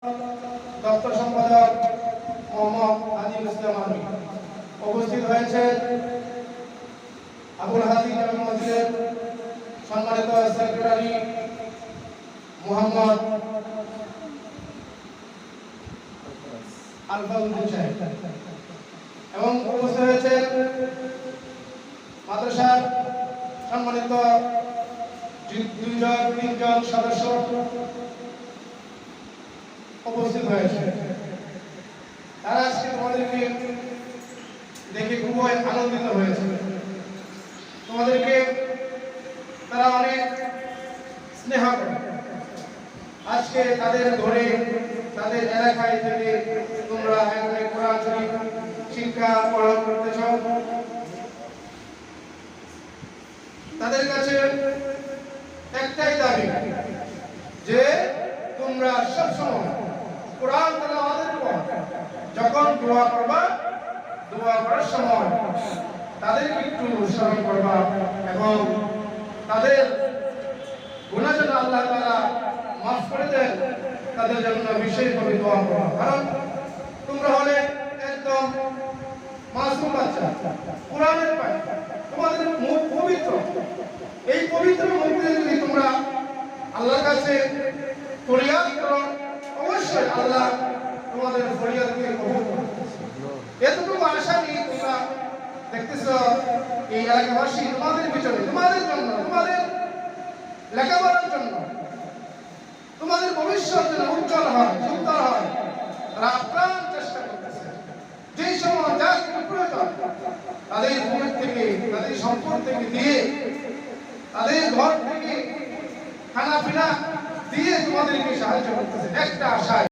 দপ্তর সম্পাদক মোহাম্মদ আজিম ইসলাম আলী উপস্থিত হয়েছেন আবুল হাসিন জামি মসজিদের সম্মানিত সেক্রেটারি মোহাম্মদ আলফাউদ্দিন সাহেব এবং উপস্থিত হয়েছেন মাদ্রাসার সম্মানিত তিনজন সদস্য উপস্থিত হয়েছে। তারা আজকে তোমাদেরকে দেখে খুবই আনন্দিত হয়েছে। তোমাদেরকে তারা অনেক স্নেহ করে। আজকে তাদের ঘরে তাদের এলাকায় থেকে তোমরা এখানে কোরআন শরীফ শিক্ষা প্রদান করতেছ। তাদের কাছে একটাই দাবি যে তোমরা সবসময় কোরআন তেলাওয়াতের পর যখন দোয়া করবা, দোয়া করার সময় তাদেরকে একটু স্মরণ করবা এবং তাদের গুনাহ যেন আল্লাহ তাআলা মাফ করে দেন, তাদের জন্য বিশেষভাবে দোয়া করবা। কারণ তোমরা হলে একদম মাসুম বাচ্চা, কোরআনের পায়, তোমাদের মুখ পবিত্র। এই পবিত্র মুখে যদি তোমরা আল্লাহর কাছে ফরিয়াদ করো, অবশ্যই আল্লাহ তোমাদের ফরিয়াদকে কবুল করবেন। এতটুকু আশা নিয়ে তোমরা দেখতেছ এই এলাকাবাসী তোমাদের পিছনে, তোমাদের জন্য, তোমাদের লেখাপড়ার জন্য, তোমাদের ভবিষ্যৎ যেন উজ্জ্বল হয়